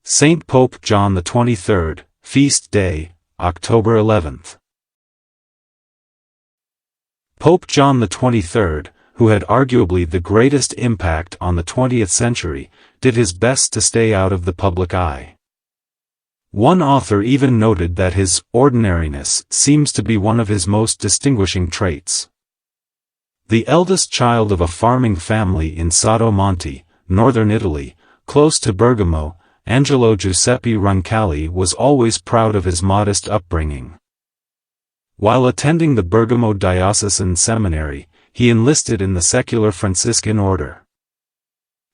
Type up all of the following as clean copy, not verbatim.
Saint Pope John XXIII, Feast Day, October 11th. Pope John XXIII, who had arguably the greatest impact on the 20th century, did his best to stay out of the public eye. One author even noted that his ordinariness seems to be one of his most distinguishing traits. The eldest child of a farming family in Sotto, Monte, northern Italy, close to Bergamo, Angelo Giuseppe Roncalli was always proud of his modest upbringing. While attending the Bergamo diocesan seminary, he enlisted in the Secular Franciscan Order.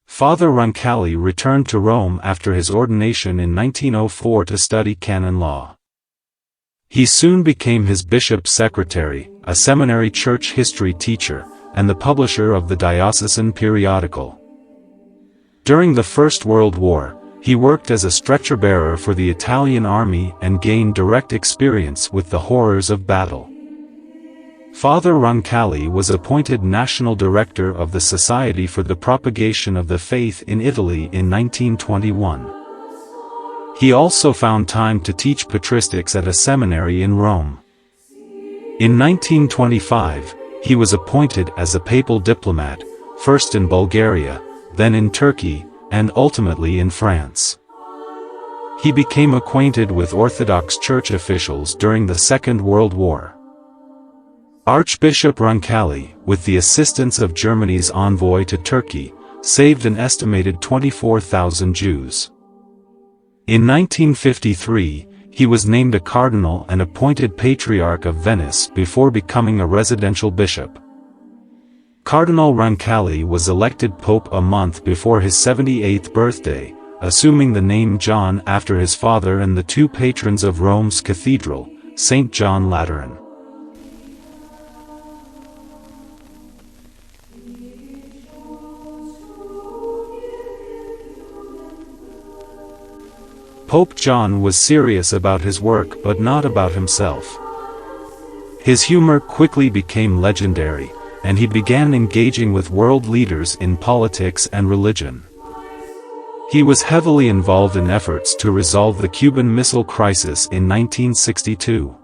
Father Roncalli returned to Rome after his ordination in 1904 to study canon law. He soon became his bishop's secretary, a seminary church history teacher, and the publisher of the diocesan periodical. During the First World War, he worked as a stretcher-bearer for the Italian army and gained direct experience with the horrors of battle. Father Roncalli was appointed National Director of the Society for the Propagation of the Faith in Italy in 1921. He also found time to teach patristics at a seminary in Rome. In 1925, he was appointed as a papal diplomat, first in Bulgaria, then in Turkey, and ultimately in France. He became acquainted with Orthodox Church officials during the Second World War. Archbishop Roncalli, with the assistance of Germany's envoy to Turkey, saved an estimated 24,000 Jews. In 1953, he was named a cardinal and appointed Patriarch of Venice before becoming a residential bishop. Cardinal Roncalli was elected Pope a month before his 78th birthday, assuming the name John after his father and the two patrons of Rome's cathedral, St. John Lateran. Pope John was serious about his work but not about himself. His humor quickly became legendary, and he began engaging with world leaders in politics and religion. He was heavily involved in efforts to resolve the Cuban Missile Crisis in 1962.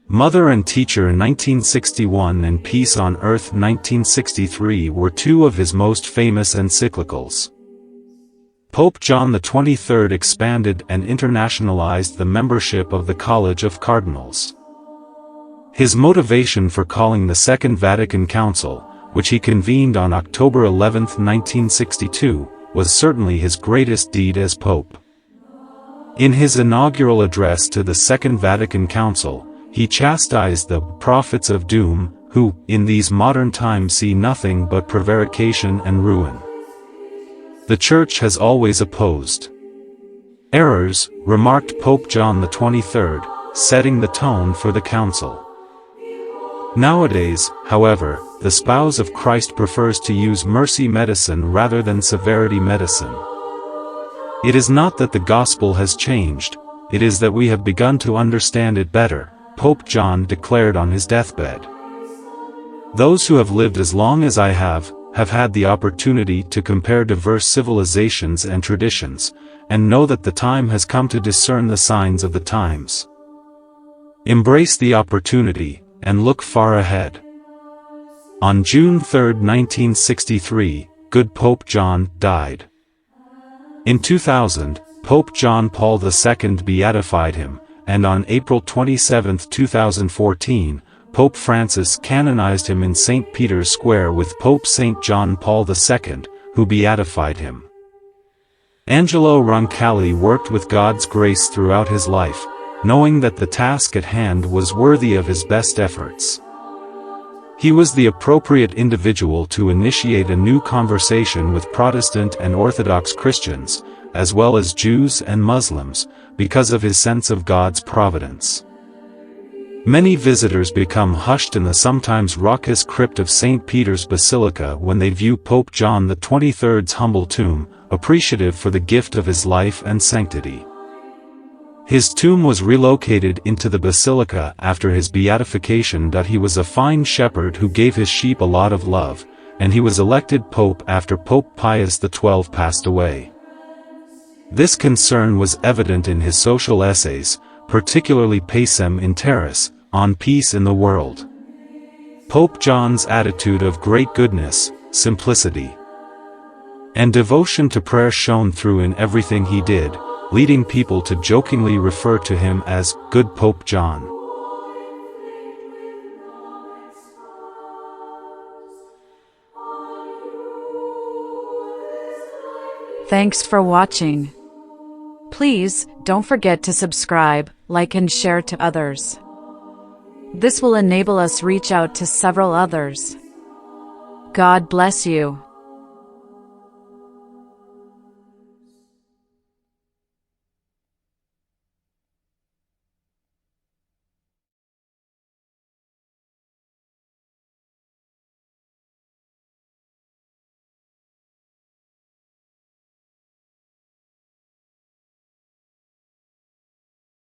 Mother and Teacher 1961 and Peace on Earth 1963 were two of his most famous encyclicals. Pope John XXIII expanded and internationalized the membership of the College of Cardinals. His motivation for calling the Second Vatican Council, which he convened on October 11, 1962, was certainly his greatest deed as Pope. In his inaugural address to the Second Vatican Council, he chastised the prophets of doom, who, in these modern times see nothing but prevarication and ruin. The Church has always opposed errors, remarked Pope John XXIII, setting the tone for the Council. Nowadays, however, the spouse of Christ prefers to use mercy medicine rather than severity medicine. It is not that the gospel has changed, it is that we have begun to understand it better, Pope John declared on his deathbed. Those who have lived as long as I have had the opportunity to compare diverse civilizations and traditions, and know that the time has come to discern the signs of the times. Embrace the opportunity, and look far ahead. On June 3, 1963, good Pope John died. In 2000, Pope John Paul II beatified him, and on April 27, 2014, Pope Francis canonized him in St. Peter's Square with Pope St. John Paul II, who beatified him. Angelo Roncalli worked with God's grace throughout his life, knowing that the task at hand was worthy of his best efforts. He was the appropriate individual to initiate a new conversation with Protestant and Orthodox Christians, as well as Jews and Muslims, because of his sense of God's providence. Many visitors become hushed in the sometimes raucous crypt of St. Peter's Basilica when they view Pope John XXIII's humble tomb, appreciative for the gift of his life and sanctity. His tomb was relocated into the basilica after his beatification. He was a fine shepherd who gave his sheep a lot of love, and he was elected pope after Pope Pius XII passed away. This concern was evident in his social essays, particularly Pacem in Terris, on peace in the world. Pope John's attitude of great goodness, simplicity, and devotion to prayer shone through in everything he did, leading people to jokingly refer to him as Good Pope John. Thanks for watching. Please don't forget to subscribe, like and share to others. This will enable us reach out to several others. God bless you.